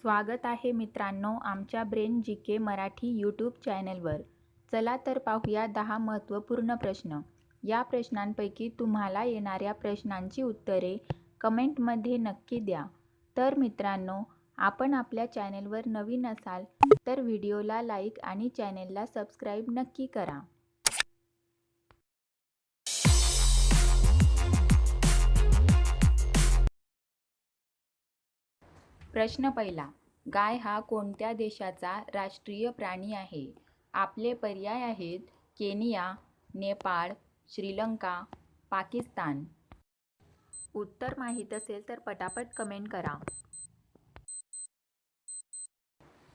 स्वागत आहे मित्रांनो आमच्या ब्रेन जी के मराठी यूट्यूब चॅनलवर. चला तर पाहूया 10 महत्त्वपूर्ण प्रश्न. या प्रश्नांपैकी तुम्हाला येणाऱ्या प्रश्नांची उत्तरे कमेंटमध्ये नक्की द्या. तर मित्रांनो, आपण आपल्या चॅनलवर नवीन असाल तर व्हिडिओला लाईक आणि चॅनलला सबस्क्राईब नक्की करा. प्रश्न पहिला. गाय हा कोणत्या देशाचा राष्ट्रीय प्राणी आहे? आपले पर्याय आहेत केनिया, नेपाळ, श्रीलंका, पाकिस्तान. उत्तर माहीत असेल तर पटापट कमेंट करा.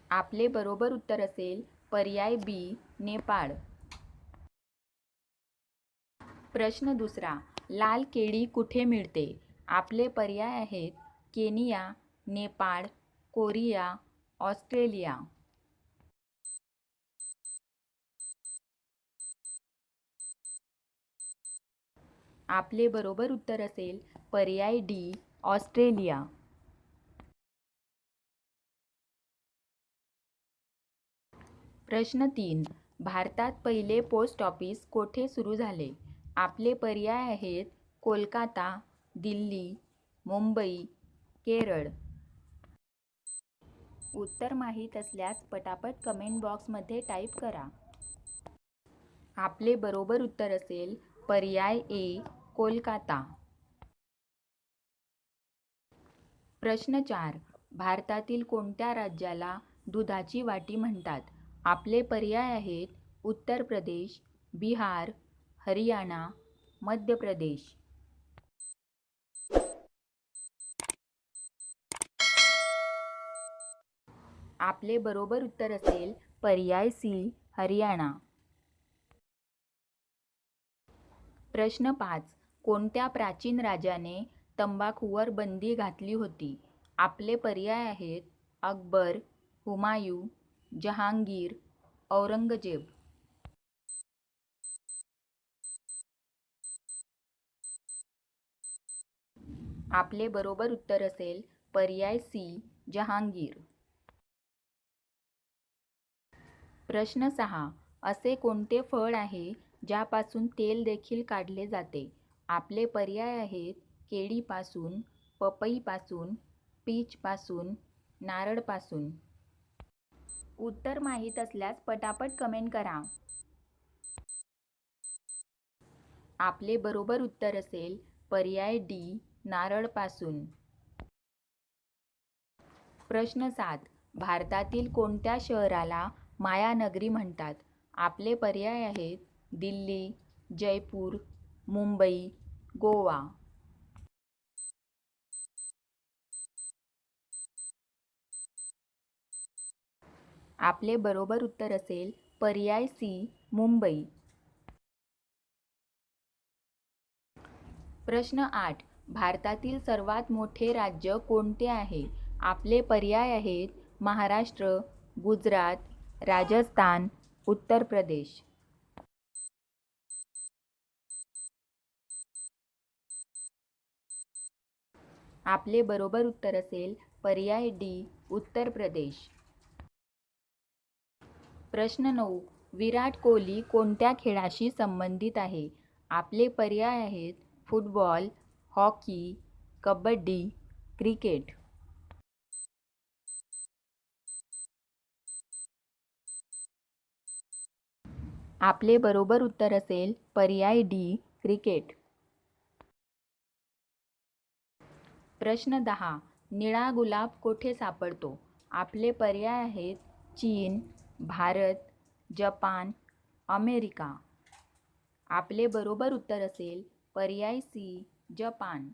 आपले बरोबर उत्तर असेल पर्याय बी, नेपाळ. प्रश्न दुसरा. लाल केळी कुठे मिळते? आपले पर्याय आहेत केनिया, नेपाळ, कोरिया, ऑस्ट्रेलिया. आपले बरोबर उत्तर असेल पर्याय डी, ऑस्ट्रेलिया. प्रश्न 3. भारतात पहिले पोस्ट ऑफिस कोठे सुरू झाले? आपले पर्याय आहेत कोलकाता, दिल्ली, मुंबई, केरळ. उत्तर माहीत असल्यास पटापट कमेंट बॉक्समध्ये टाईप करा. आपले बरोबर उत्तर असेल पर्याय ए, कोलकाता. प्रश्न 4. भारतातील कोणत्या राज्याला दुधाची वाटी म्हणतात? आपले पर्याय आहेत उत्तर प्रदेश, बिहार, हरियाणा, मध्य प्रदेश. आपले बरोबर उत्तर असेल पर्याय सी, हरियाणा. प्रश्न 5. कोणत्या प्राचीन राजाने तंबाखूवर बंदी घातली होती? आपले पर्याय आहेत अकबर, हुमायूं, जहांगीर, औरंगजेब. आपले बरोबर उत्तर असेल पर्याय सी, जहांगीर. प्रश्न 6. असे कोणते फळ आहे ज्यापासून तेल देखील काढले जाते? आपले पर्याय आहेत केळीपासून, पपईपासून, पीचपासून, नारळपासून. उत्तर माहीत असल्यास पटापट कमेंट करा. आपले बरोबर उत्तर असेल पर्याय डी, नारळपासून. प्रश्न 7. भारतातील कोणत्या शहराला मायानगरी म्हणतात? आपले पर्याय आहेत दिल्ली, जयपूर, मुंबई, गोवा. आपले बरोबर उत्तर असेल पर्याय सी, मुंबई. प्रश्न 8. भारतातील सर्वात मोठे राज्य कोणते आहे? आपले पर्याय आहेत महाराष्ट्र, गुजरात, राजस्थान, उत्तर प्रदेश. आपले बरोबर उत्तर असेल पर्याय डी, उत्तर प्रदेश. प्रश्न 9. विराट कोहली कोणत्या खेळाशी संबंधित आहे? आपले पर्याय आहेत फुटबॉल, हॉकी, कबड्डी, क्रिकेट. आपले बरोबर उत्तर असेल पर्याय डी, क्रिकेट. प्रश्न 10. निळा गुलाब कोठे सापडतो? आपले पर्याय आहेत चीन, भारत, जपान, अमेरिका. आपले बरोबर उत्तर असेल पर्याय सी, जपान.